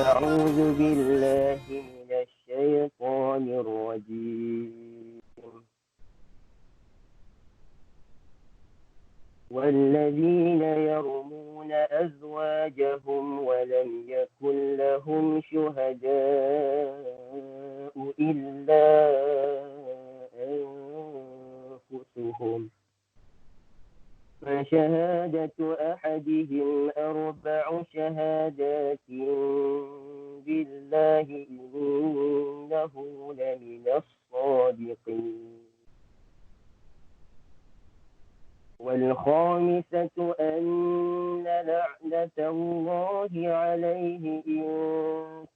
أعوذ بالله من الشيطان الرجيم. والذين يرمون أزواجهم ولم يكن لهم شهداء إلا أنفسهم فشهادة أحدهم أربع شهادات بالله إنه لمن الصادقين. والخامسة أن لعنة الله عليه إن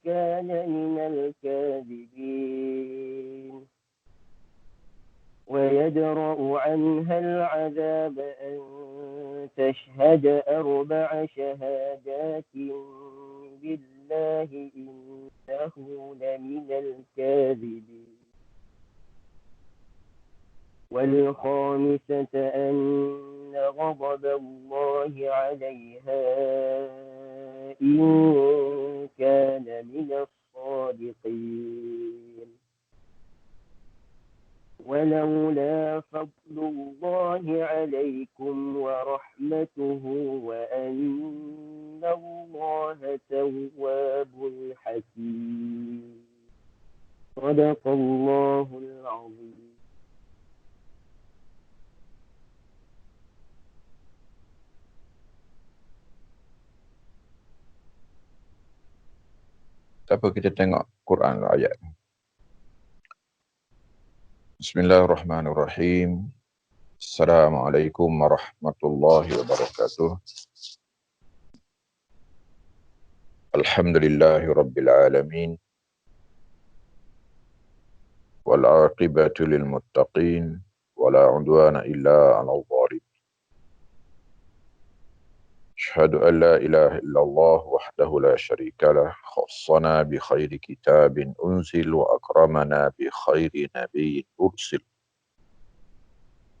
كان من الكاذبين ويدرأ عنها العذاب أن تشهد أربع شهادات بالله إنه لمن الكاذبين. والخامسة أن غضب الله عليها إن كان من الصادقين. ولولا فضل الله عليكم ورحمته وأن الله تواب حكيم. صدق الله العظيم. Siapa kita tengok Quran ayat. Bismillahirrahmanirrahim. Assalamualaikum warahmatullahi wabarakatuh. Alhamdulillahi rabbil alamin. Wal aqibatu lil muttaqin. Wala udwana illa 'alal zalimin. Asyhadu an la ilaha illallah wahdahu la syarika lah. Khassana bi khairi kitabin unzil wa akramana bi khairi nabiyyin ursil.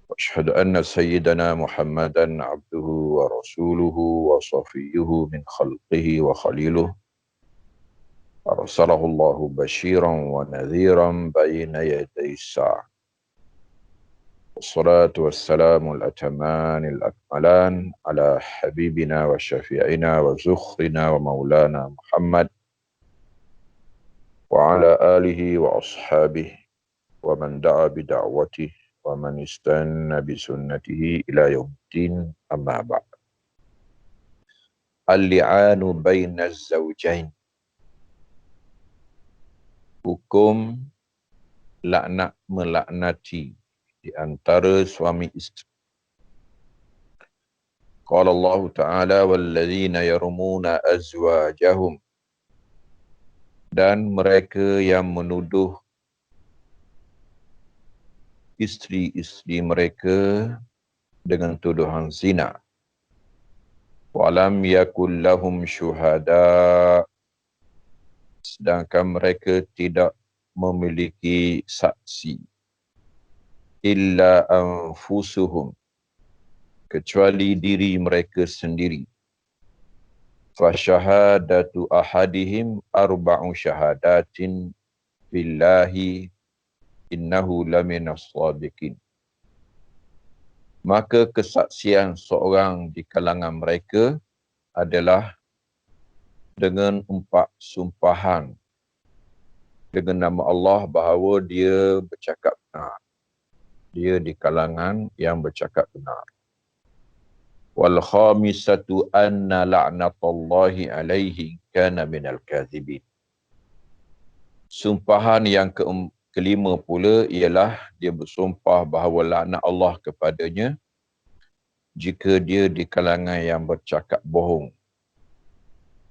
وأشهد أن سيدنا محمدا عبده ورسوله وصفيه من خلقه وخليله أرسله الله بشيرا ونذيرا بين يدي الساعة. والصلاة والسلام الأتمان الأكملان على حبيبنا وشفيعنا وزخرنا ومولانا محمد وعلى آله وأصحابه ومن دعا بدعوته ومن استنى بسنته إلى يوم الدين أما بعد. Al-li'anu baina az-zawjain. Hukum laknat melaknati di antara suami isteri. Qala Allah Ta'ala walladzina yarmuna azwajahum, dan mereka yang menuduh isteri-isteri mereka dengan tuduhan zina. Walam yakul lahum syuhada, sedangkan mereka tidak memiliki saksi. Illa anfusuhum, kecuali diri mereka sendiri. Fasyahadatu ahadihim arba'u syahadatin billahi innahu laminas shadiqin. Maka kesaksian seorang di kalangan mereka adalah dengan 4 sumpahan dengan nama Allah bahawa dia bercakap benar. Dia di kalangan yang bercakap benar. Wal khamisatu anna la'natallahi alaihi kana minal kadhibin. Sumpahan yang kelima pula ialah dia bersumpah bahawa laknat Allah kepadanya jika dia di kalangan yang bercakap bohong.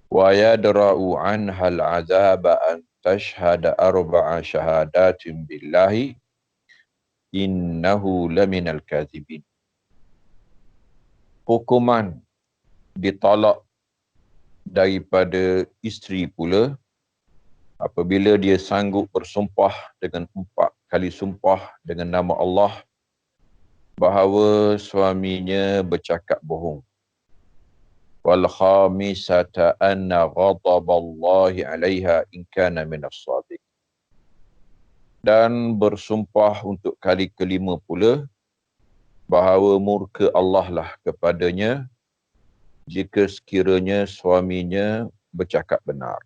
Wa yadra'u anhal azaba an tashhada arba'a syahadatin billahi innahu laminal kadhibin. Hukuman ditolak daripada isteri pula apabila dia sanggup bersumpah dengan 4 kali sumpah dengan nama Allah bahawa suaminya bercakap bohong. wal khamisata anna ghadaballahi 'alaiha in kana minas shadiq. Dan bersumpah untuk kali kelima pula bahawa murka Allah lah kepadanya jika sekiranya suaminya bercakap benar.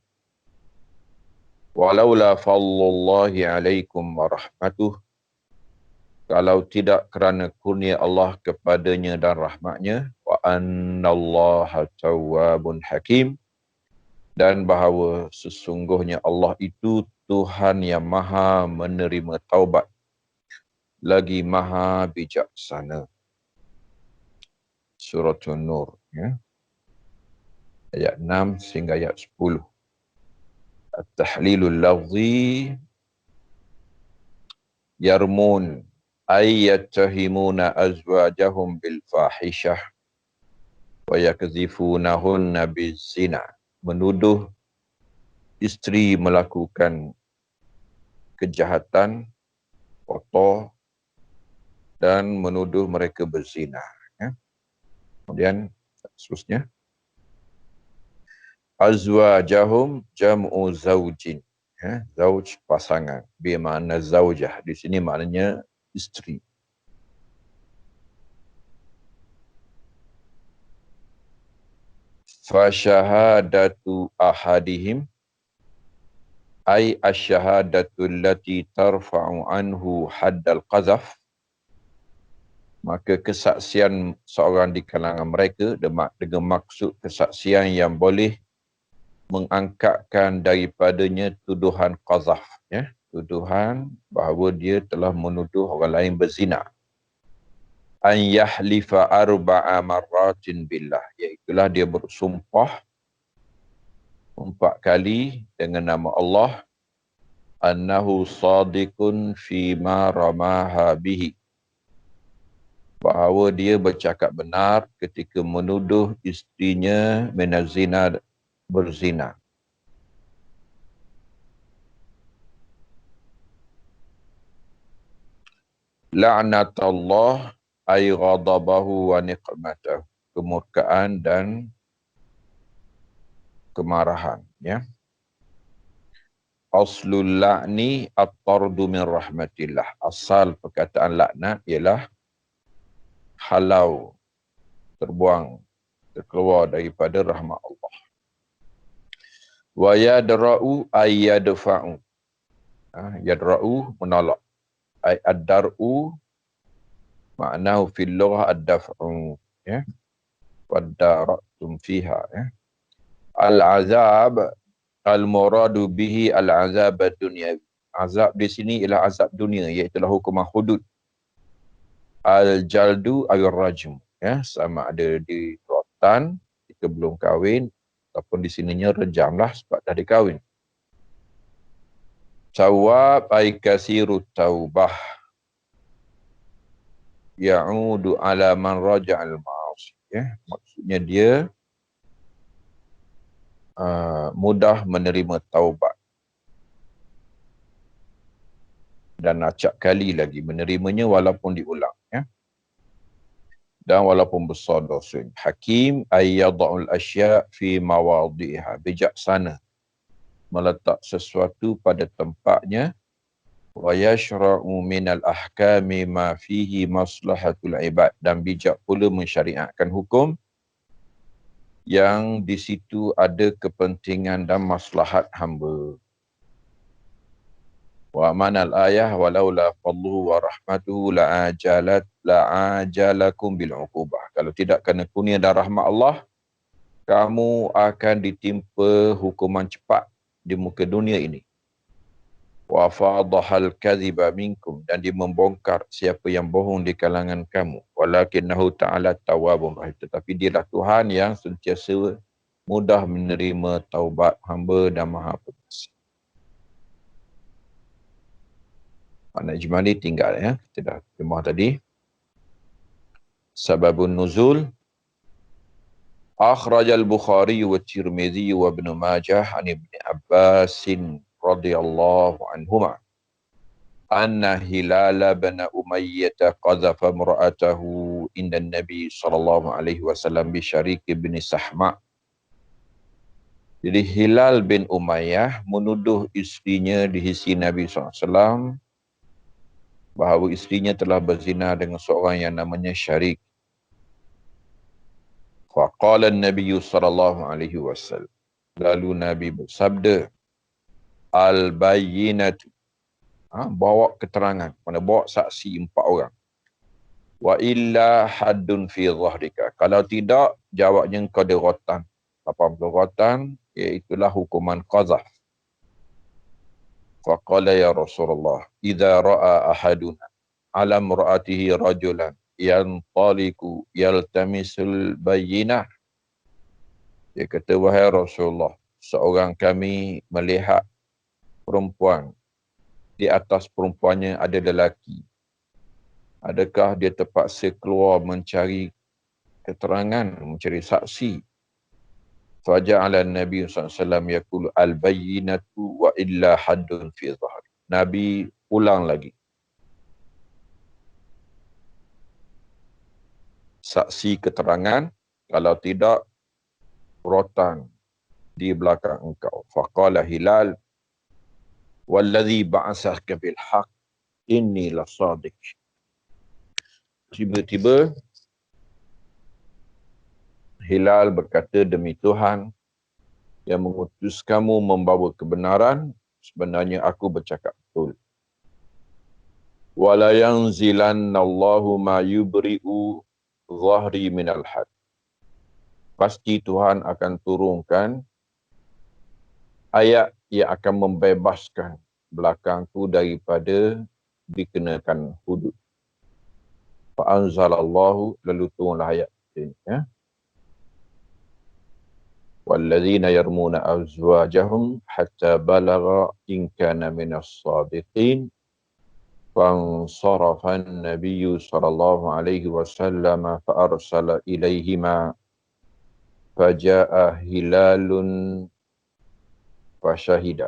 Walaula fadlullahi 'alaikum wa rahmatuh, kalau tidak kerana kurnia Allah kepadanya dan rahmatnya, wa annallaha tawwabun hakim, dan bahawa sesungguhnya Allah itu Tuhan yang maha menerima taubat, lagi maha bijaksana. Surah An-Nur, ya. Ayat 6 sehingga ayat 10. At-tahlilul lafzi yarmun ay yattahimuna azwajahum bil fahishah wa yakzifunahunna bizina. Menuduh isteri melakukan kejahatan, kotor, dan menuduh mereka berzina. Ya. Kemudian seterusnya, azwajahum jam'u zaujin. Ya, zauj pasangan. Bermakna zaujah. Di sini maknanya isteri. Fasyahadatu ahadihim ay asyahadatu allati tarfa'u anhu haddal qazaf. Maka kesaksian seorang di kalangan mereka dengan maksud kesaksian yang boleh mengangkatkan daripadanya tuduhan qazaf, ya, tuduhan bahawa dia telah menuduh orang lain berzina. An yahlifa arba'a marratin billah, iaitulah dia bersumpah 4 kali dengan nama Allah, annahu sadiqun fima ramaha bihi, bahawa dia bercakap benar ketika menuduh isterinya minazina, berzina. La'natullah ay ghadabahu wa niqmatahu, kemurkaan dan kemarahan, ya. Aslul la'ni at-tardu min rahmatillah. Asal perkataan laknat ialah halau, terbuang, terkeluar daripada rahmat Allah. Wa yadra'u ay yadfa'u. Yadra'u menolak. Ay ad-dar'u ma'nahu fil lughah ad-daf'u, ya. Wadara'tum fiha, ya. Al-azab al-muradu bihi al-azab ad-dunyawi. Azab di sini ialah azab dunia, iaitu hukuman hudud. Al-jaldu al-rajm, ya, sama ada di rotan jika belum kahwin, ataupun di sininya rejamlah sebab dah dikahwin. Tawab ay kasirut taubah ya'udu ala man raja'al ma'asi, ya. Maksudnya dia mudah menerima taubat dan acap kali lagi menerimanya walaupun diulang, ya. Dan walaupun besar dosa. Hakim ay yada'ul asya' fi mawadhiha, bijaksana meletak sesuatu pada tempatnya. Wa yashra'u minal ahkami ma fihi maslahatul ibad, dan bijak pula mensyariatkan hukum yang di situ ada kepentingan dan maslahat hamba. Wa manal ayah walaula fadluhu wa rahmatuhu la'ajalakum bil uqubah. Kalau tidak kerana kurnia dan rahmat Allah, kamu akan ditimpa hukuman cepat di muka dunia ini. Wa fadhahal kadhiba minkum, dan dia membongkar siapa yang bohong di kalangan kamu. Walakinnahu ta'ala tawwabur rahim, tetapi dialah Tuhan yang sentiasa mudah menerima taubat hamba dan maha pengasih. Makna ijmali tinggal, ya, kita dah terjemah tadi. Sababun nuzul, akhrajal Bukhari wa Tirmidzi wa Ibn Majah an Ibn Abbas radhiyallahu anhuma anna Hilal bin Umayyah qadhafa imra'atahu inda Nabi sallallahu alaihi wasallam bi Syarik bin Sahma. Jadi Hilal bin Umayyah menuduh isterinya di sisi Nabi SAW bahawa isterinya telah berzina dengan seorang yang namanya Syarik. Faqala Nabi sallallahu alaihi wasallam. Lalu Nabi bersabda, al-bayyinatu, bawa keterangan, mana bawa saksi 4 orang. Wa illa haddun fi zahrika. Kalau tidak, jawabnya kau ada rotan. 80 rotan, iaitulah hukuman qazaf. Faqala ya Rasulullah, idza ra'a ahaduna ala imra'atihi rajulan yantaliqu yaltamisul bayyinah. Dia kata, wahai Rasulullah, seorang kami melihat perempuan, di atas perempuannya ada lelaki. Adakah dia terpaksa keluar mencari keterangan, mencari saksi? Faja'ala Nabi SAW yaqulu al-bayyinatu wa illa haddun fi zahri. Nabi ulang lagi. Saksi keterangan, kalau tidak, rotan di belakang engkau. Faqala Hilal, walladhi ba'asaka bil haqq inni lasadiq. Tiba-tiba Hilal berkata, demi Tuhan yang mengutus kamu membawa kebenaran, sebenarnya aku bercakap betul. Wala yanzilannallahu ma yubri'u zahri minal had. Pasti Tuhan akan turunkan ayat yang akan membebaskan belakangku daripada dikenakan hudud. Fa'anzalallahu, lalu turunlah ayat ini. وَالَّذِينَ يَرْمُونَ أَزْوَاجَهُمْ حَتَّى بَلَغَ إِنْ كَانَ مِنَ الصَّادِقِينَ فَانْصَرَفَ النَّبِيُّ صلى الله عليه وسلم فَأَرْسَلَ إِلَيْهِمَا فَجَاءَ هِلَالٌ فَشَهِدَ.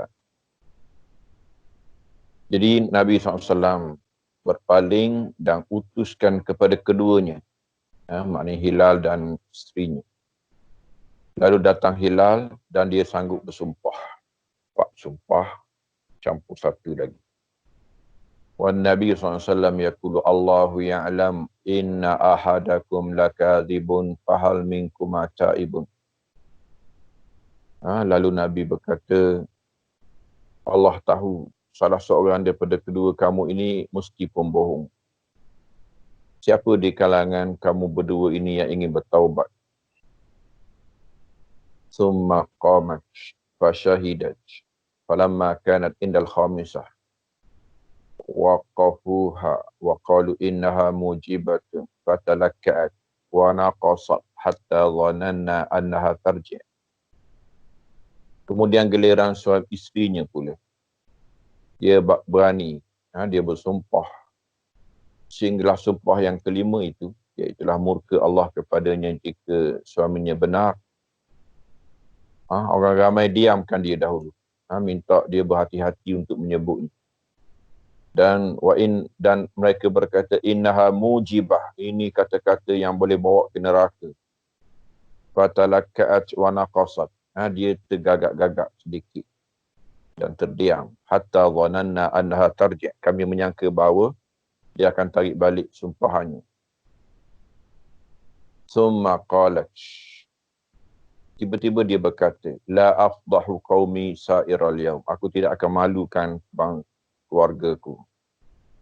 Jadi Nabi SAW berpaling dan utuskan kepada keduanya, maknanya Hilal dan isterinya. Lalu datang Hilal dan dia sanggup bersumpah. 4 sumpah campur 1 lagi. Wan Nabi SAW yaqulu Allahu ya'lam inna ahadakum lakadzibun fahal minkum ta'ibun. Lalu Nabi berkata, Allah tahu salah seorang daripada kedua kamu ini mesti pembohong. Siapa di kalangan kamu berdua ini yang ingin bertaubat? Summa qamat fasyahidat. Falamma kanat indal khamisah waqafuha wa qalu innaha mujibatun fatalakka'at wa naqasat hatta dhananna annaha tarji'. Kemudian giliran suami isterinya pula. Dia berani, dia bersumpah. Sehinggalah sumpah yang kelima itu, iaitulah murka Allah kepadanya jika suaminya benar. Orang ramai diamkan dia dahulu. Minta dia berhati-hati untuk menyebutnya. Dan mereka berkata innaha mujibah, ini kata-kata yang boleh bawa ke neraka. Fatalakka'at wa naqasat, dia tergagak-gagak sedikit dan terdiam. Hatta dhananna annaha tarji', kami menyangka bahawa dia akan tarik balik sumpahannya. Summa qalat, tiba-tiba dia berkata, la afdahu qaumi sa'iral yaum, aku tidak akan malukan keluargaku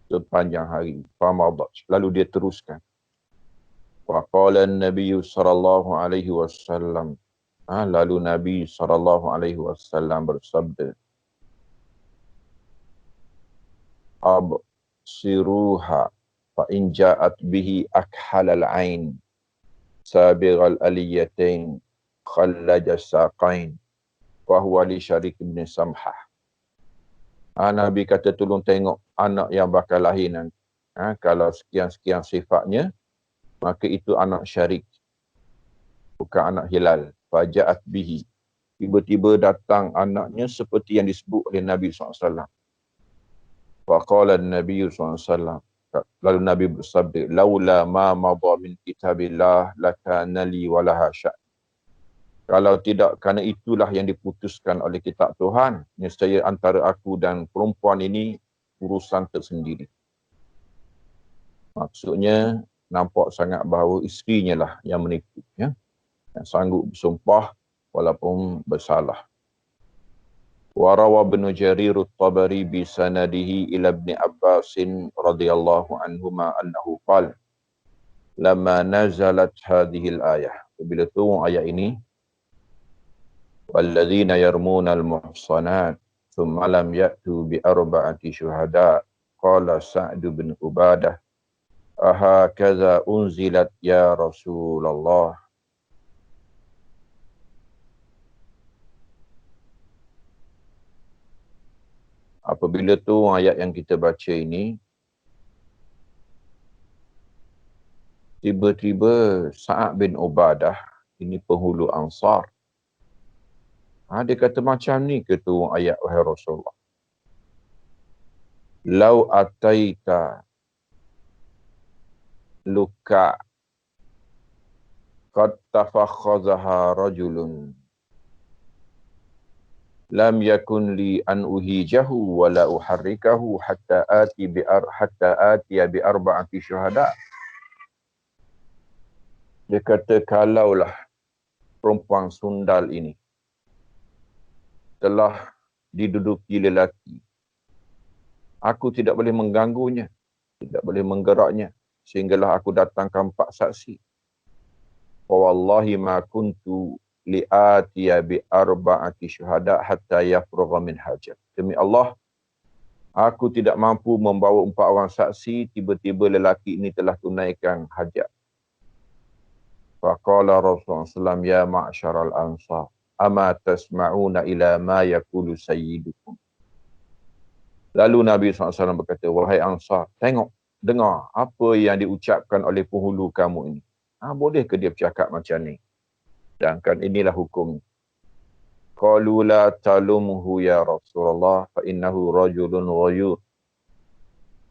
sepanjang hari. Famadat, lalu dia teruskan. Wa qala an-nabiy sallallahu alaihi wasallam, lalu Nabi sallallahu alaihi wasallam bersabda, absiruha fa in ja'at bihi akhalal ain sabighal aliyatain khallaj as-saqain wa huwa li Syarik bin Samhah. Nabi kata tolong tengok anak yang bakal lahir nanti. Kalau sekian-sekian sifatnya, maka itu anak Syarik, bukan anak Hilal. Faja'at bihi, tiba-tiba datang anaknya seperti yang disebut oleh Nabi SAW. Faqala Nabi SAW, Lalu Nabi bersabda, laula ma madha min kitabillah lakana li walaha sya'. Kalau tidak, kerana itulah yang diputuskan oleh kitab Tuhan, nescaya antara aku dan perempuan ini urusan tersendiri. Maksudnya, nampak sangat bahawa isterinya lah yang menipu, ya? Yang sanggup bersumpah walaupun bersalah. Warawa Ibnu Jarir at-Tabari bi sanadihi ila Ibn Abbas radhiyallahu anhuma annahu qala lamma nazalat hadhihi al-ayah. Bila turun ayat ini, walladzina yarmuna al-muhsanat thumma lam ya'tu bi arba'ati syuhada qala Sa'd bin Ubadah ahakaza unzilat ya Rasulullah. Apabila tu ayat yang kita baca ini, tiba-tiba Sa'ad bin Ubadah, ini penghulu Ansar. Dia kata macam ni ke tu ayat, wahai Rasulullah. Lau ataita luka qad tafakhazaha rajulun lam yakun li an uhijahu wa la uharrikahu hatta atiya bi arba'ati syuhada. Dia kata, kalaulah perempuan sundal ini telah diduduki lelaki, aku tidak boleh mengganggunya, tidak boleh menggeraknya, sehinggalah aku datangkan 4 saksi. Wallahi ma kuntu li'atiya bi arba'ati syuhada hatta yafrugha min hajat. Demi Allah, aku tidak mampu membawa 4 orang saksi, tiba-tiba lelaki ini telah tunaikan hajat. Faqala Rasulullah SAW, ya ma'syaral ansar, ama tasma'una ila ma yaqulu sayyidukum. Lalu Nabi SAW berkata, wahai Ansar, tengok, dengar apa yang diucapkan oleh penghulu kamu ini. Boleh ke dia bercakap macam ni? Sedangkan inilah hukum. Qalu la talumhu ya Rasulullah fa innahu rajulun ghayur.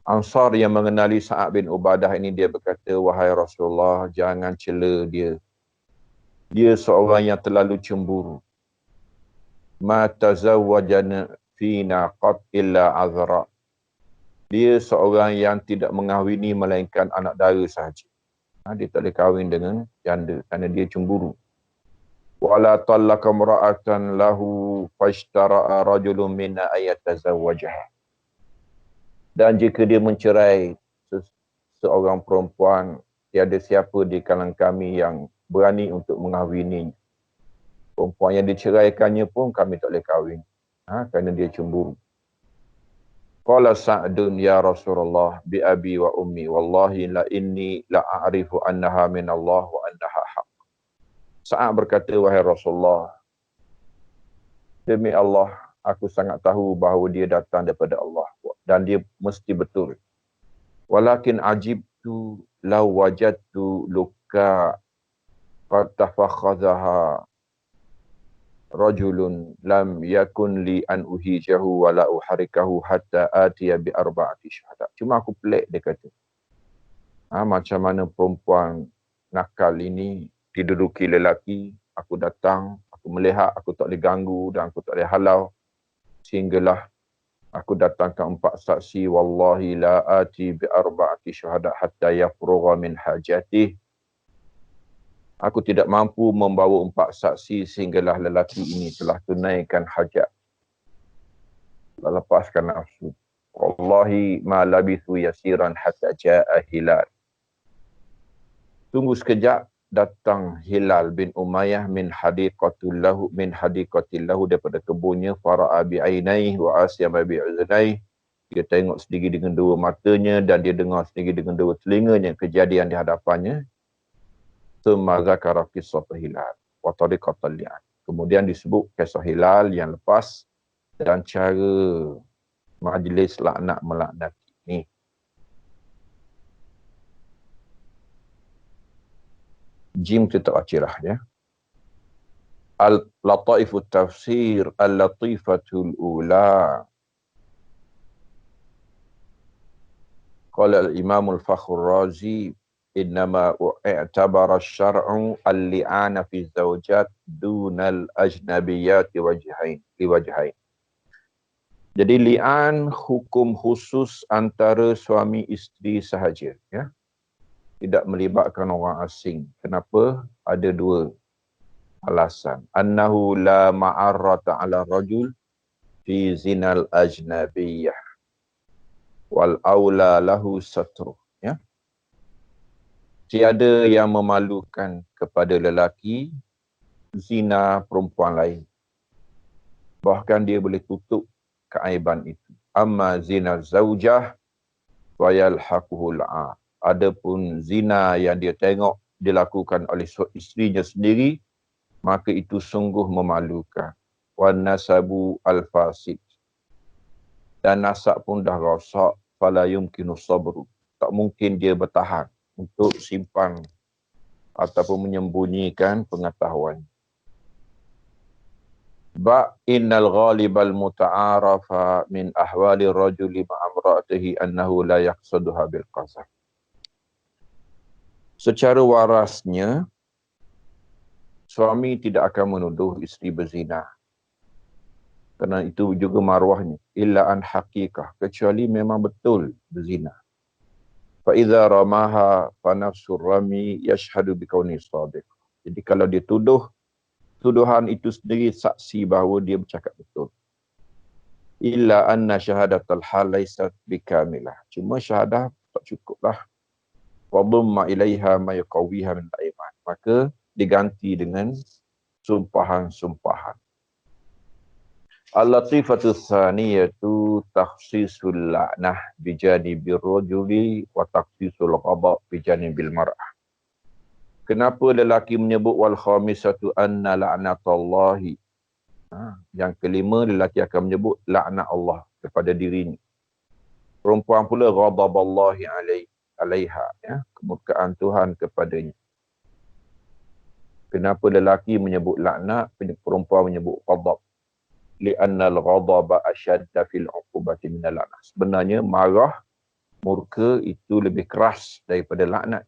Ansar yang mengenali Sa'ad bin Ubadah ini, dia berkata, wahai Rasulullah, jangan cela dia. Dia seorang yang terlalu cemburu. Ma tazawwajana fina qat illa azra. Dia seorang yang tidak mengahwini melainkan anak dara sahaja. Dia tak boleh kahwin dengan janda kerana dia cemburu. Wala talaqa imra'atan lahu fashtara'a rajulun minna ayatazawwajaha. Dan jika dia mencerai seorang perempuan, tiada siapa di kalangan kami yang berani untuk mengahwininya. Perempuan yang diceraikannya pun kami tak boleh kahwin. Kerana dia cemburu. Qala Sa'dun ya Rasulullah bi abi wa ummi wallahi la inni la a'rifu annaha min Allah wa annaha haq. Sa'ad berkata, wahai Rasulullah, demi Allah, aku sangat tahu bahawa dia datang daripada Allah dan dia mesti betul. Walakin ajibtu law wajadtu luka qad tafakhazaha rajulun lam yakun li an uhijahu wa la uharikahu hatta atiya bi arba'ati syuhada. Cuma aku pelik, dia kata. Macam mana perempuan nakal ini diduduki lelaki, aku datang, aku melihat, aku tak boleh ganggu dan aku tak boleh halau, sehinggalah aku datangkan 4 saksi. Wallahi la ati bi arba'ati syuhada hatta yafrugha min hajatih. Aku tidak mampu membawa 4 saksi sehinggalah lelaki ini telah tunaikan hajat, telah lepaskan nafsu. Wallahi ma labithu yasiran hatta ja'a hilal. Tunggu sekejap, datang Hilal bin Umayyah min hadiqatillahu daripada kebunnya, fara'a bi'ainaihi wa asyama bi'udhunaihi. Dia tengok sendiri dengan 2 matanya dan dia dengar sendiri dengan 2 telinganya kejadian di hadapannya. Thumma zakara qissat Hilal wa tariqatal li'an. Kemudian disebut kisah Hilal yang lepas dan cara majlis laknat melaknati ni. Jim kita bacalah ya. Al-Lataifut Tafsir Al-Latifatul Ula. Qala al-Imam al-Fakhr Razi innama i'tabara asy-syar'u al-li'ana fi zawjat dunal ajnabiyyat liwajhain. Jadi li'an hukum khusus antara suami isteri sahaja, ya. Tidak melibatkan orang asing. Kenapa? Ada dua alasan. Annahu la ma'arrata 'ala rajul fi zinal ajnabiyyah wal aula lahu satruh, ya. Tiada yang memalukan kepada lelaki zina perempuan lain. Bahkan dia boleh tutup keaiban itu. Amma zina zaujah wa yalhaquhul 'ar. Adapun zina yang dia tengok dilakukan oleh isterinya sendiri, maka itu sungguh memalukan. Wan nasabu al-fasid. Dan nasab pun dah rosak, fala yumkinu sabru. Tak mungkin dia bertahan untuk simpan ataupun menyembunyikan pengetahuan. Innal ghalibal muta'arafa min ahwali rajuli ma'amra'atihi annahu la yaqsaduha bil qasam. Secara warasnya, suami tidak akan menuduh isteri berzina. Kerana itu juga maruahnya. Illa an haqiqah. Kecuali memang betul berzina. Fa'idha ramaha fanafsur rami yashhadu bikauni sadiq. Jadi kalau dia tuduh, tuduhan itu sendiri saksi bahawa dia bercakap betul. Illa anna syahadatal hal laysat bikamilah. Cuma syahadah tak cukuplah. Wa dhamma ilaiha ma yuqawwiha min al-aiman. Maka diganti dengan sumpahan-sumpahan. Al-latifatu tsaniyatu takhsisul la'nah bijanibil rajuli wa takhsisul ghadab bijanibil mar'ah. Kenapa lelaki menyebut wal khamisatu anna la'natallahi? Yang kelima, lelaki akan menyebut laknat Allah kepada dirinya. Perempuan pula ghadaballahi alaiha, ya, kemurkaan Tuhan kepadanya. Kenapa lelaki menyebut laknat, perempuan menyebut ghadab? Li'anna al-ghadaba ashadda fil 'uqubati min al-la'nah. Sebenarnya marah, murka itu lebih keras daripada laknat.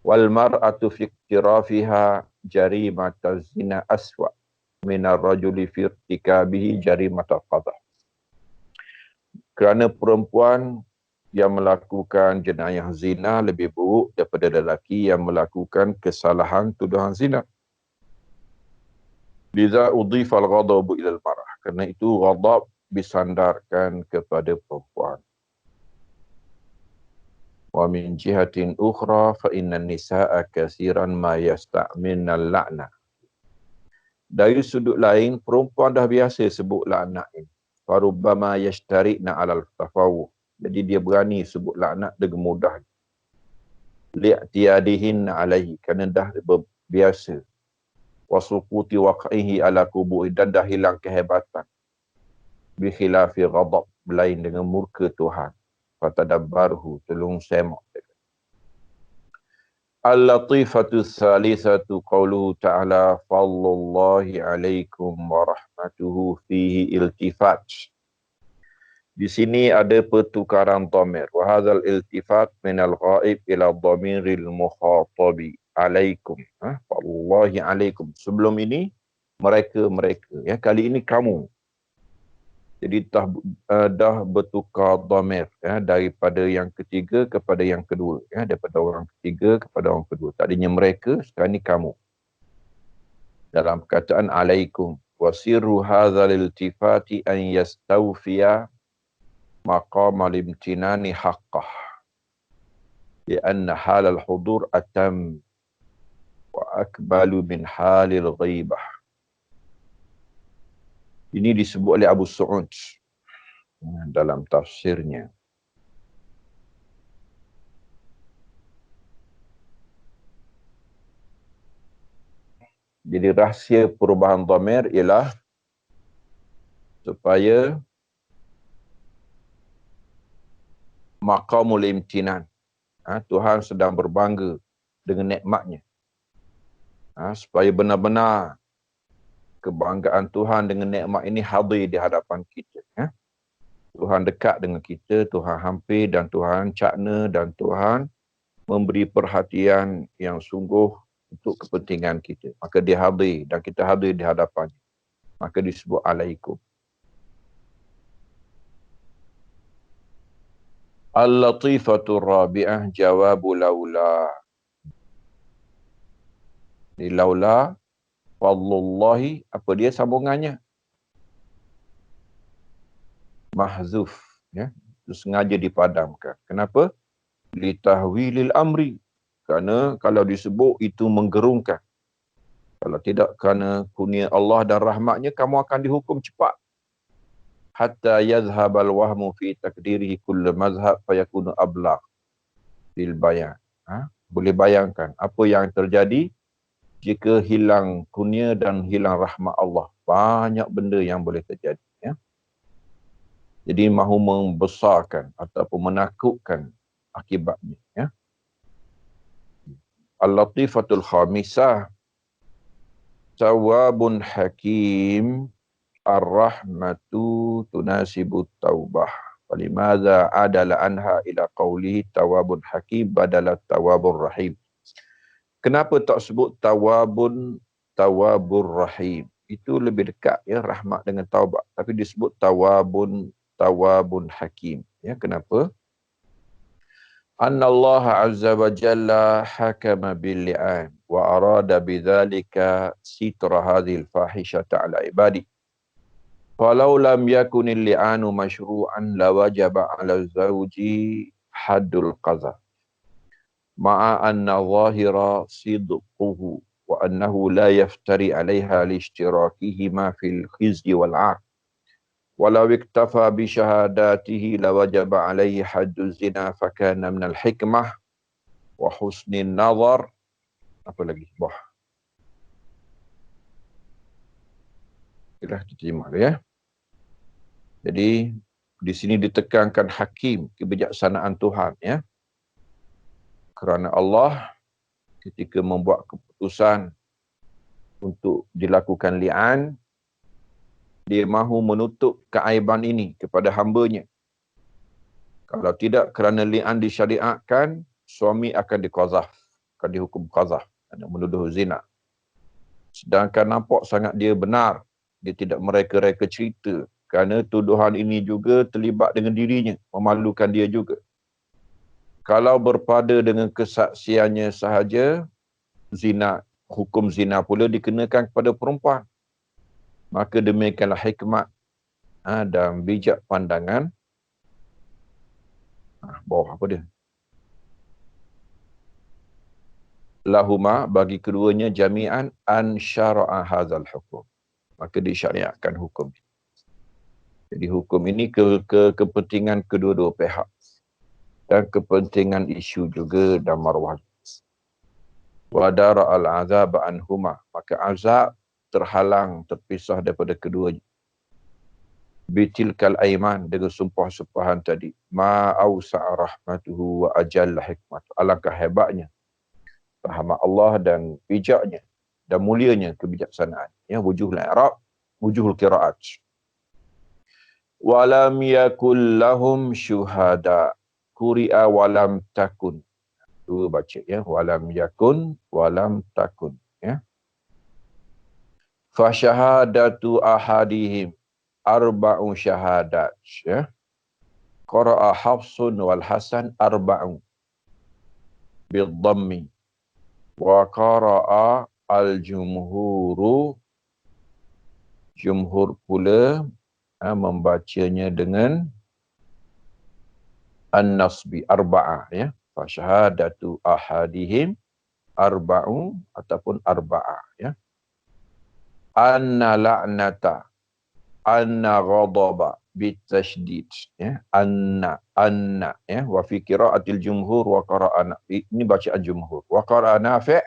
Wal mar'atu fi iqtirafiha jarimata zina aswa min ar-rajuli fi irtikabihi jarimata qadha. Kerana perempuan yang melakukan jenayah zina lebih buruk daripada lelaki yang melakukan kesalahan tuduhan zina. Liza udhifa al-ghadabu ila al-mar'ah. Kerana itu ghadab disandarkan kepada perempuan. Wa min jihatin ukhra fa inna nisaa katsiran ma yasta'minna al-la'na. Dari sudut lain, perempuan dah biasa sebut laknat ini. Farubbama yashtari'na 'alal tafawuh. Jadi dia berani sebut laknat dengan mudah. Li'tiyadihin 'alaihi, kerana dah biasa. Wasuquti waq'ihi 'ala kubu'i, dan dah hilang kehebatan. Bi khilafi ghadab, lain dengan murka Tuhan. Fatadabbarhu, tolong semak. Al-latifatu tsalitsatu qauluhu ta'ala fallallahi 'alaikum wa rahmatuhu fihi iltifat. Di sini ada pertukaran dhamir. Wa hadzal iltifat min al-ghaib ila dhamiril mukhatabi 'alaikum. Fallallahi 'alaikum. Sebelum ini mereka, ya, kali ini kamu. Jadi dah bertukar dhamir, ya, daripada yang ketiga kepada yang kedua, ya, daripada orang ketiga kepada orang kedua. Tadinya mereka, sekarang ni kamu. Dalam perkataan alaikum, wasirru hadzal iltifati an yastawfiya maqam al-imtinani haqqah. Lianna halal hudur atam wa akbalu min halil ghaibah. Ini disebut oleh Abu Su'ud dalam tafsirnya. Jadi rahsia perubahan dhamir ialah supaya maqamul imtinan, Tuhan sedang berbangga dengan nikmatnya. Supaya benar-benar kebanggaan Tuhan dengan nikmat ini hadir di hadapan kita. Tuhan dekat dengan kita, Tuhan hampir dan Tuhan cakna dan Tuhan memberi perhatian yang sungguh untuk kepentingan kita. Maka dia hadir dan kita hadir di hadapannya. Maka disebut alaikum. Al-latifatul rabi'ah jawabu laula. Di laula fadlullahi, apa dia sambungannya? Mahzuf. Ya. Itu sengaja dipadamkan. Kenapa? Litahwilil amri. Kerana kalau disebut itu menggerungkan. Kalau tidak kerana kurnia Allah dan rahmatnya, kamu akan dihukum cepat. Hatta yazhabal wahmu fi takdirihi kulla mazhab fayakunu ablaq bil bayan. Boleh bayangkan apa yang terjadi jika hilang kurnia dan hilang rahmat Allah. Banyak benda yang boleh terjadi. Ya. Jadi mahu membesarkan ataupun menakutkan akibatnya. Ya. Al-latifatul khamisah tawabun hakim ar-rahmatu tunasibut taubah. Walimadha adala anha ila qawlihi tawabun hakim badala tawabur rahim. Kenapa tak sebut tawabur rahim? Itu lebih dekat ya, rahmat dengan taubat. Tapi disebut tawabun hakim. Ya, kenapa? Anna Allah azza wa jalla hakama bil li'an wa arada bidzalika sitra hadhil fahishata ala ibadi. Falau lam yakunil li'anu mashru'an lawajaba ala zawji haddul qadha. Ma'a anna zahira sidquhu wa annahu la yaftari 'alayha liishtirakihima fil khizyi wal 'ar. Walau iktafa bi syahadatihi lawajaba 'alayhi haddu zina fakana minal hikmah wa husnin nazar. Apa lagi? Wah. Itulah diterima ya. Jadi di sini ditekankan hakim, kebijaksanaan Tuhan ya. Kerana Allah ketika membuat keputusan untuk dilakukan li'an, dia mahu menutup keaiban ini kepada hamba-Nya. Kalau tidak, kerana li'an disyariatkan, suami akan diqazaf, akan dihukum qazaf, kerana menuduh zina. Sedangkan nampak sangat dia benar, dia tidak mereka-reka cerita, kerana tuduhan ini juga terlibat dengan dirinya, memalukan dia juga. Kalau berpada dengan kesaksiannya sahaja, zina, hukum zina pula dikenakan kepada perempuan. Maka demikianlah hikmat dan bijak pandangan. Bawah apa dia? Lahuma, bagi keduanya jami'an an syara'a hadzal hukum. Maka disyariatkan hukum. Jadi hukum ini kepentingan kedua-dua pihak. Dan kepentingan isu juga dan marwah. Wa dara al-azab anhuma. Maka azab terhalang, terpisah daripada keduanya. Bitilkal aiman, dengan sumpah-sumpahan tadi. Ma awsa'a rahmatuhu wa ajalla hikmatuhu. Alangkah hebatnya rahmat Allah dan bijaknya dan mulianya kebijaksanaan. Ya, wujuhul i'rab, wujuhul qiraat. Walam yakul lahum syuhada. Quri'a walam takun. Dua baca ya, walam yakun walam takun ya. Fa syahadatu ahadihim arba'u syahadat ya. Qara'a Hafsun wal Hasan arba'u bil dhammi wa qara'a al-jumhuru, jumhur pula membacanya dengan an-nasbi arba'ah ya. Fa syahadatu ahadihim arba'u ataupun arba'ah ya. Anna la'nata, anna ghadaba bitasydid ya. Anna ya, wa fi qiraatil jumhur wa qara'ana, ini bacaan jumhur, wa qara'a Nafi'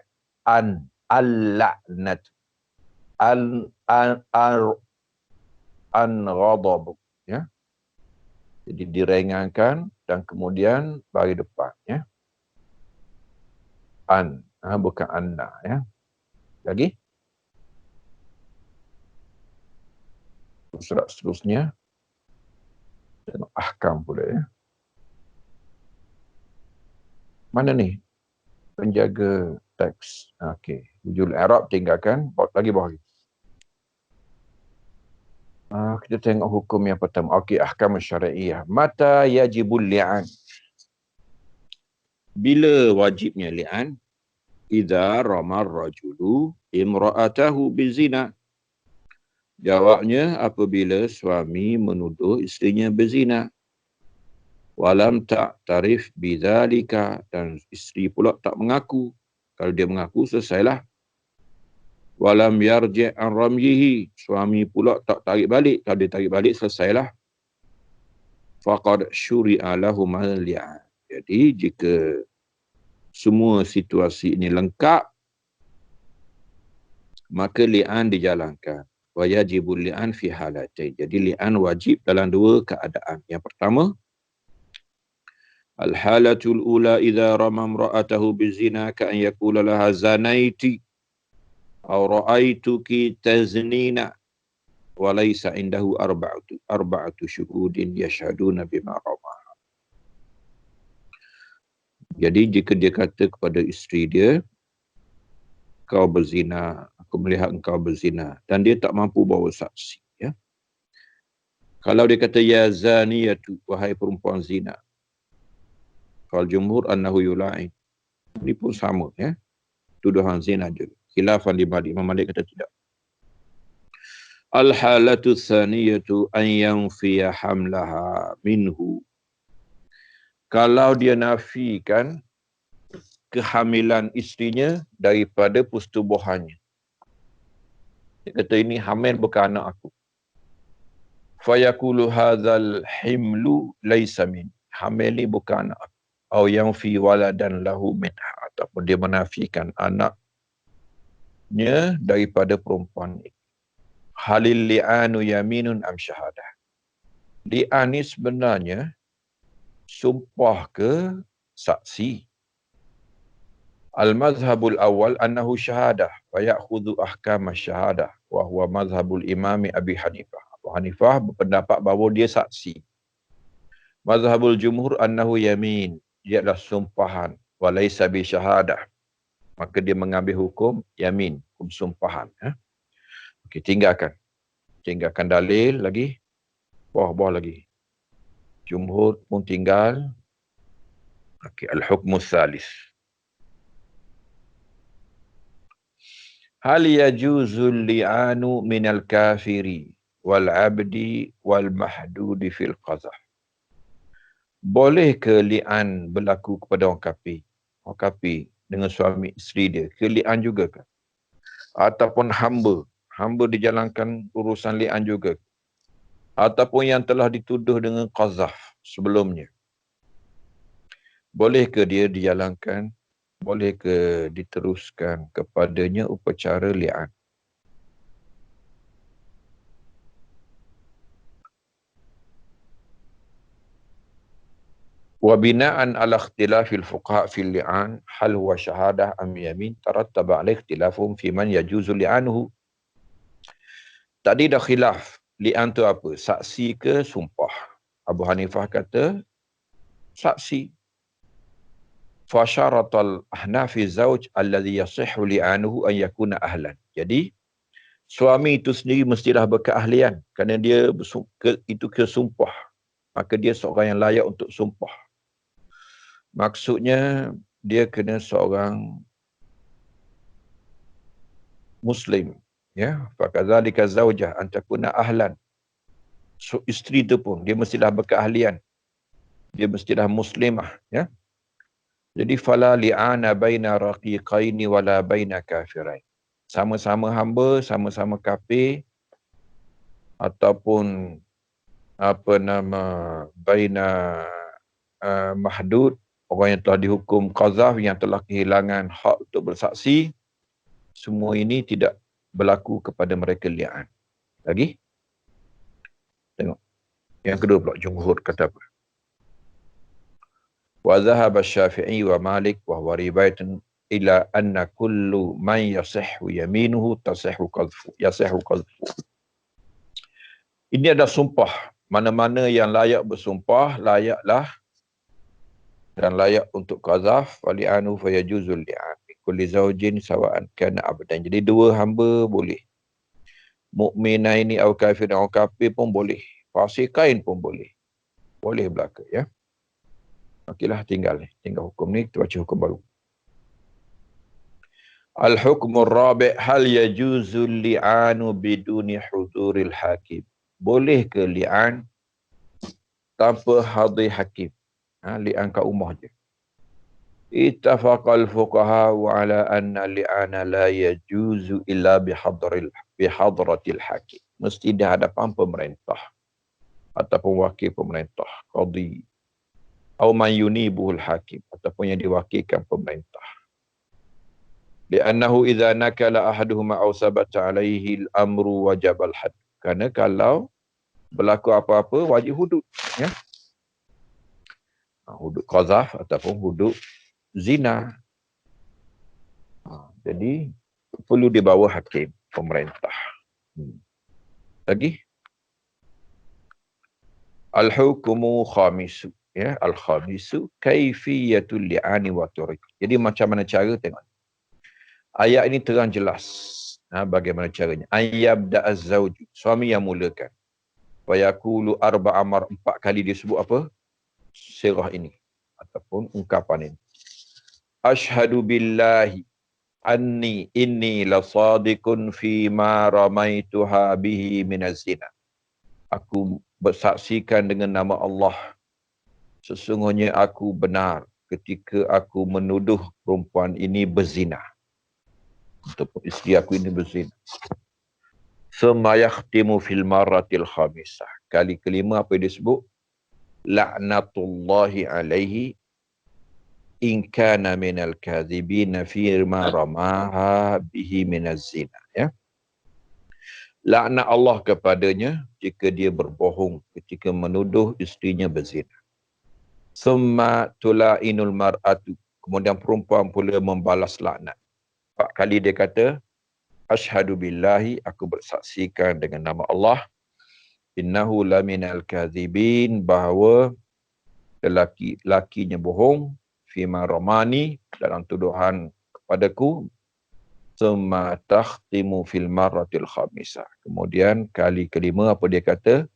an al-la'nat an ghadab ya. Jadi direngankan dan kemudian bagi depan ya. An, bukan anna ya. Lagi surat seterusnya Tengok ahkam pula ya. Mana ni? Penjaga teks. Okey. Wujul Arab tinggalkan. Lagi bawah lagi. Kita tengok hukum yang pertama. Okey, ahkam syar'iyah. Mata yajibul li'an. Bila wajibnya li'an? Idza ramar rajulu imra'atahu bizina. Jawabnya apabila suami menuduh isterinya berzina. Walam tak tarif bidzalika, dan isteri pula tak mengaku. Kalau dia mengaku, selesailah. Walam yarji' an ramyihi, suami pula tak tarik balik. Kalau dia tarik balik, selesailah. Faqad syuri'a lahum al-li'an. Jadi jika semua situasi ini lengkap, maka li'an dijalankan. Wa yajibul li'an fi halatain. Jadi li'an wajib dalam dua keadaan. Yang pertama, al-halatul ula idza rama imra'atahu bizina ka an yaqula laha zanaiti aw ra'aituki taznina wa laysa indahu arba'atu syuhudin yashhaduna bima rama. Jadi jika dia kata kepada isteri dia, kau berzina, aku melihat engkau berzina, dan dia tak mampu bawa saksi, ya. Kalau dia kata ya zaniyatu, wahai perempuan zina, fal jumhur annahu yula'in. Ini pun sama, ya. Tuduhan zina juga. Khilafan di Malik. Imam Malik kata tidak. Al-halatu tsaniyatu an yanfiya hamlaha minhu. Kalau dia nafikan kehamilan isterinya daripada persetubuhannya. Dia kata ini hamil bukan anak aku. Fayaqulu hadzal himlu laysa min. Hamil ni bukan anak aku. Au yanfi waladan lahu minha, ataupun dia menafikan anaknya daripada perempuan ini. Halil li'anu yaminun am syahadah. Li'an ni sebenarnya sumpah ke saksi. Al-mazhabul awal annahu syahadah wa ya'khudhu ahkam syahadah wa huwa mazhabul imami Abi Hanifah. Abu Hanifah berpendapat bahawa dia saksi. Mazhabul jumhur annahu yamin, dia adalah sumpahan wa laysa bi syahadah. Maka dia mengambil hukum yamin, hukum sumpahan, ya. Okey, tinggalkan dalil lagi. Bawah lagi. Jumhur pun tinggal. Okey, al-hukmu tsalis. Hal yajuzul li'anu minal kafiri wal abdi wal mahdudi fil qazah. Boleh ke li'an berlaku kepada orang kafir? Orang kafir dengan suami isteri dia. Ke li'an juga ke? Ataupun hamba dijalankan urusan li'an juga. Ataupun yang telah dituduh dengan qazaf sebelumnya. Boleh ke dia dijalankan? Boleh ke diteruskan kepadanya upacara li'an? Wa bina'an ala ikhtilafil fuqaha fil li'an hal huwa syahadah am yamin tarattaba alaihi ikhtilafum fi man yajuzu li'anuhu. Tadi dah khilaf, li'an tu apa? Saksi ke sumpah? Abu Hanifah kata saksi. Fa syaratal ahnafi zauj alladhi yasihhu li'anuhu an yakuna ahlan. Jadi suami itu sendiri mestilah berkeahlian kerana dia itu kesumpah. Maka dia seorang yang layak untuk sumpah. Maksudnya dia kena seorang Muslim, ya. Fakadzalika zaujah an takuna ahlan. So, isteri itu pun dia mestilah berkeahlian. Dia mestilah muslimah, ya. Jadi fala li'ana baina raqiqaini wala baina kafirain. Sama-sama hamba, sama-sama kafir, ataupun baina mahdud, orang yang telah dihukum qazaf, yang telah kehilangan hak untuk bersaksi, semua ini tidak berlaku kepada mereka li'an. Lagi? Tengok. Yang kedua pula, jumhur kata apa? Wa dhahaba Syafi'i wa Malik wa huwa riwayatun ila anna kullu man yasihhu yaminuhu tasihhu qadhfu. Yasihhu qadhfu. Ini adalah sumpah mana-mana yang layak bersumpah, layaklah dan layak untuk qazaf, fali'anu fayajuzul li'an. Kulli zawjin sawa'an kana abdan. Jadi dua hamba boleh. Mukminaini au kafirin au kafir pun boleh. Fasikain pun boleh. Boleh belaka, ya. Okeylah, tinggal hukum ni, kita baca hukum baru. Al-hukmur rabi' hal yajuzul li'anu biduni huzuril hakim. Boleh ke li'an tanpa hadir hakim? Li'an kat rumah je. Ittafaqal fuqaha ala anna li'ana la yajuzu illa bihadratil hakim. Mesti di hadapan pemerintah ataupun wakil pemerintah, qadi, atau man yunibuhul hakim, ataupun yang diwakilkan pemerintah. Li'annahu idza nakala ahaduhuma aw sabata alaihi al-amru wajib al-had. Kerana kalau berlaku apa-apa wajib hudud, ya. Hudud qazaf ataupun hudud zina. Jadi perlu dibawa hakim pemerintah. Lagi al-hukmu khamisu, ya, al-khamisu kaifiyatul li'ani wa turiq. Jadi macam mana cara, tengok. Ayat ini terang jelas bagaimana caranya. Ayyabda az-zawj, suami yang mulakan. Wa yaqulu arba'a mar, 4 kali disebut apa? Sirah ini ataupun ungkapan ini. Ashhadu billahi anni inni lasadiqun fi ma ramaituha bihi minaz zina. Aku bersaksikan dengan nama Allah, sesungguhnya aku benar ketika aku menuduh perempuan ini berzina. Ataupun isteri aku ini berzina. Summa yakhtimu fil marratil khamisah. Kali kelima apa yang disebut? La'natullahi alaihi in kana minal kadhibina fi ma ramaha bihi minaz zina, ya. Laknat Allah kepadanya jika dia berbohong ketika menuduh isterinya berzina. Summa tula'inul mar'atu, kemudian perempuan pula membalas laknat. 4 kali dia kata, asyhadu billahi, aku bersaksikan dengan nama Allah, innahu laminal kadhibin, bahawa lakinya bohong, fima romani, dalam tuduhan kepadaku, summa takhtimu fil marratil khamisah. Kemudian kali kelima apa dia kata?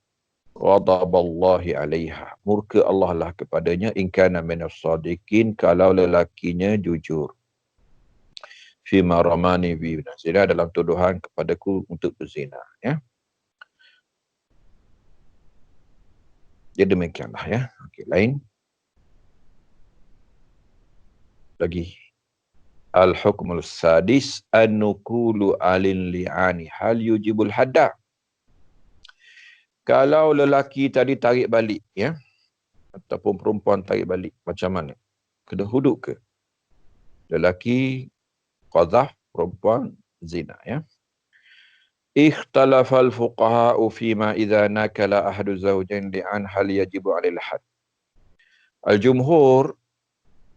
Ghadaballahi alaiha, murka Allah lah kepadanya, in kana minas sadiqin, kalau lelakinya jujur. Fima ramani bi zina, dalam tuduhan kepadaku untuk berzina, ya. Jadi demikianlah, ya. Okey, lain. Lagi. Al-hukmul sadis an-nukulu alil li'ani hal yujibul hadda. Kalau lelaki tadi tarik balik, ya, ataupun perempuan tarik balik, macam mana? Kena hudud ke? Lelaki qazaf, perempuan zina, ya. Ikhtalafal fuqaha'u fima idza nakala ahadu zawjain li'an hal yajibu 'alil had. Al-jumhur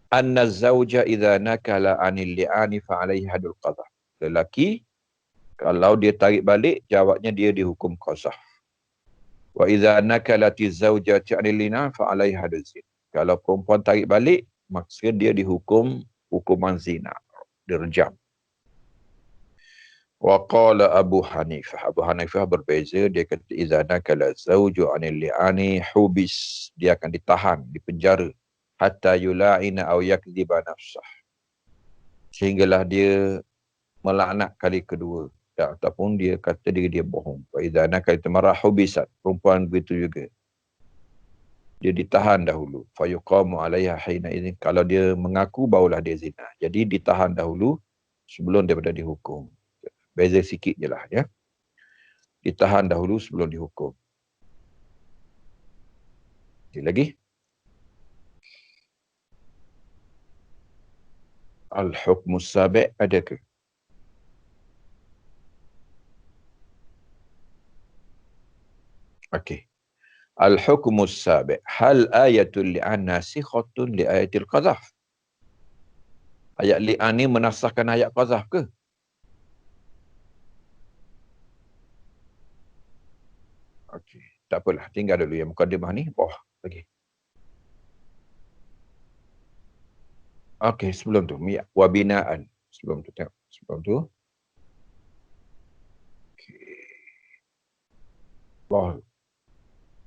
anna zawja idza nakala 'anil li'ani fa 'alaihi hadul qadha. Lelaki kalau dia tarik balik, jawabnya dia dihukum qazaf. Wa idza nakalati zawjatu 'anil li'an fa 'alaihi hadul zina. Kalau perempuan tarik balik, maksudnya dia dihukum hukuman zina, direjam. Wa qala Abu Hanifah. Abu Hanifah berbeza, dia kata idza nakala zawju 'anil li'ani hubis, dia akan ditahan, dipenjara, hatta yula'ina aw yakdziba nafsah, sehinggalah dia melaknat kali kedua, ataupun dia kata dia bohong. Wa idza nakala tamara hubisat, perempuan begitu juga, dia ditahan dahulu. Fa yuqamu 'alaiha hina idzin, kalau dia mengaku barulah dia zina. Jadi ditahan dahulu sebelum daripada dihukum. Beza sikit je lah, ya. Ditahan dahulu sebelum dihukum. Okay, lagi. Al-hukmus sabi' ada ke? Okey. Al-hukmus sabi'. Hal ayatul li'an nasikhatun li ayatil qazaf. Ayat li'an ni menasahkan ayat qazaf ke? Okey. Tak apalah, tinggal dulu yang mukadimah ni. Lagi. Okey, sebelum tu. Wabinaan. Sebelum tu, tengok. Sebelum tu. Okay.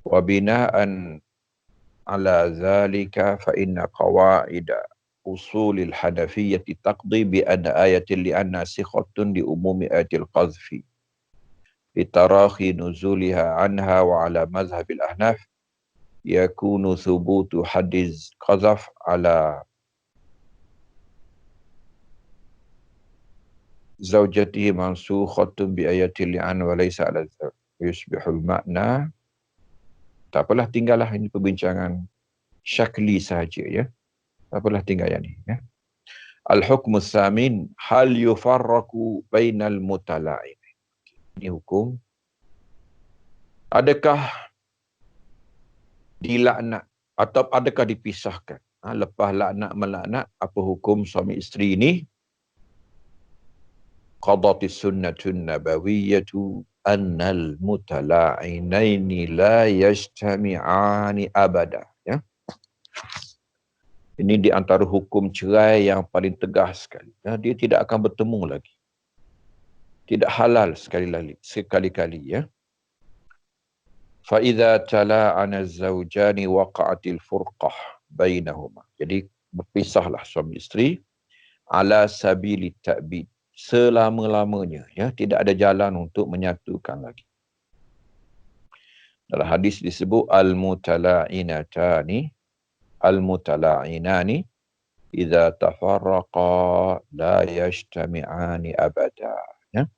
Wabinaan ala zalika fa inna qawaida usulil hanafiyyati taqdi bi anna ayatin li'anna sikhatun li umumi ayatil qazfi litarahi nuzuliha anha wa ala mazhabil ahnaf yakunu thubutu hadiz qazaf ala zawjatihi mansukhatun bi ayatil li'an wa laysa ala yusbihul makna. Tak apalah, tinggallah, ini perbincangan syakli sahaja ya. Tak apalah, tinggal yang ni ya. Al-hukmu tsamin hal yufarraqu bainal mutala'in. Ini hukum. Adakah dilaknat atau adakah dipisahkan? Lepas laknat melaknat, apa hukum suami isteri ini? Qadatis sunnatun nabawiyyatu annal mutala'inaini la yajtami'ani abada. Ya. Ini di antara hukum cerai yang paling tegas sekali. Dia tidak akan bertemu lagi. Tidak halal sekali-kali ya. Fa idza tala'ana az-zawjani waqa'atil furqah bainahuma. Jadi berpisahlah suami isteri ala sabili ta'bid, selama-lamanya ya, tidak ada jalan untuk menyatukan lagi. Dalam hadis disebut al-mutala'inani idza tafarraqa la yajtami'ani abada. Ya.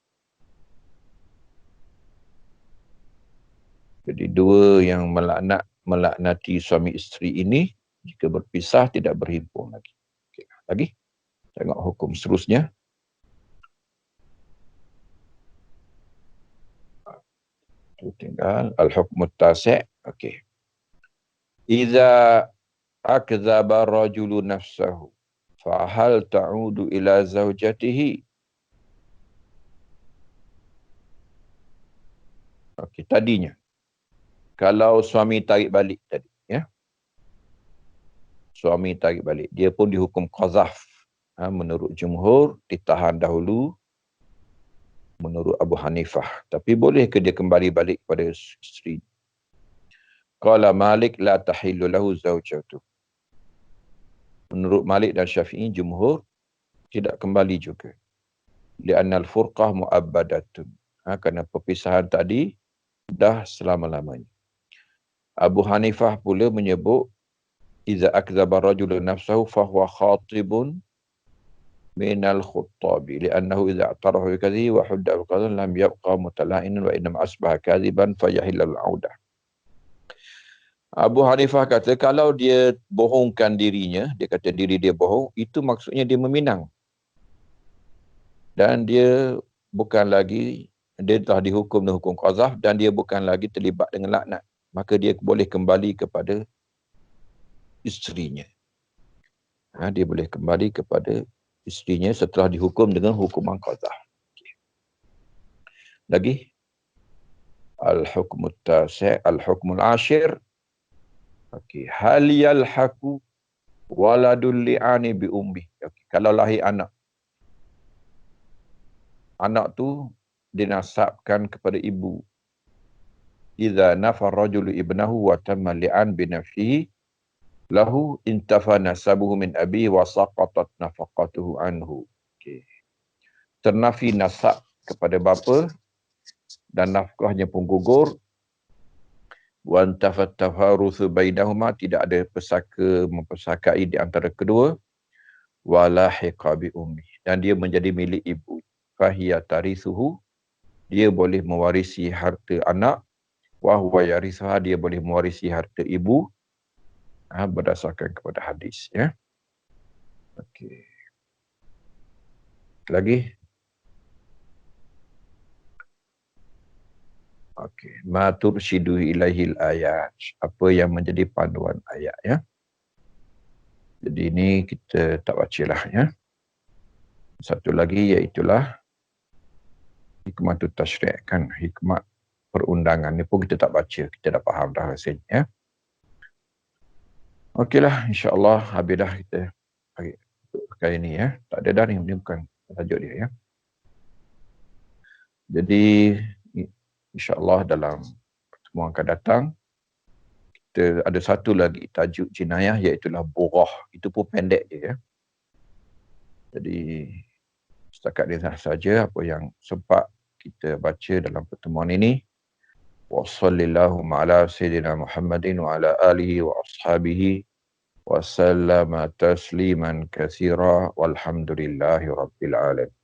Jadi dua yang melaknati suami isteri ini jika berpisah tidak berhimpun lagi. Okey, lagi tengok hukum seterusnya. Itu tinggal al-hukm at-tasi'. Okey. Idza akdzaba rajulu nafsahu fa hal ta'udu ila zaujatihi? Okey, tadinya kalau suami tarik balik tadi ya. Suami tarik balik, dia pun dihukum qazaf. Menurut jumhur ditahan dahulu menurut Abu Hanifah. Tapi boleh ke dia kembali balik kepada isteri? Qala Malik la tahillu lahu zaujatu. Menurut Malik dan Syafi'i, jumhur tidak kembali juga. Li'anna al-furqah mu'abbadatun. Kerana perpisahan tadi dah selama-lamanya. Abu Hanifah pula menyebut iza akzaba rajulun nafsahu fahuwa khatibun minal khuttabi li'annahu iza a'tarahu bikadhihi wa hudda al-qadhan lam yabqa mutala'inun wa innam asbaha kadhiban fayahillal audah. Abu Hanifah kata kalau dia bohongkan dirinya, dia kata diri dia bohong, itu maksudnya dia meminang. Dan dia bukan lagi, dia telah dihukum dengan hukum qazaf dan dia bukan lagi terlibat dengan laknat. Maka dia boleh kembali kepada isterinya. Dia boleh kembali kepada isterinya setelah dihukum dengan hukuman qazaf. Lagi. Al-hukmut tasi', al-hukmul ashir. Okey. Hal yalhaqu waladul li'ani bi ummi. Okey. Kalau lahir anak. Anak tu dinasabkan kepada ibu. Idza nafar rajulu ibnahu wa tamma li'an bi nafsihi lahu intafa nasabuhu min abi wa saqatat nafaqatuhu anhu. Okey. Ternafi nasab kepada bapa dan nafkahnya pun gugur. Wa intafat tafaruthu bainahuma, tidak ada pesaka mempersakai di antara kedua. Wa lahiqa bi ummi, dan dia menjadi milik ibu. Fahiya tarithuhu, dia boleh mewarisi harta anak. Wa huwa yarithuha, dia boleh mewarisi harta ibu. Berdasarkan kepada hadis ya. Okey. Lagi. Okey, ma tursyidu ilaihil ayat. Apa yang menjadi panduan ayat ya. Jadi ini kita tak bacalah ya. Satu lagi iaitulah hikmah tu tasyri', kan, hikmat perundangan ni pun kita tak baca, kita dah faham dah rasanya. Ya. Okeylah, insya-Allah habis dah kita hari kali ni ya. Tak ada dah ni bukan tajuk dia ya. Jadi insya-Allah dalam pertemuan akan datang kita ada satu lagi tajuk jenayah iaitu burah. Itu pun pendek je ya. Jadi setakat ini saja apa yang sempat kita baca dalam pertemuan ini. Wa sallallahu ala sayyidina Muhammadin wa ala alihi wa ashabihi wa sallama tasliman katsira walhamdulillahi rabbil alamin.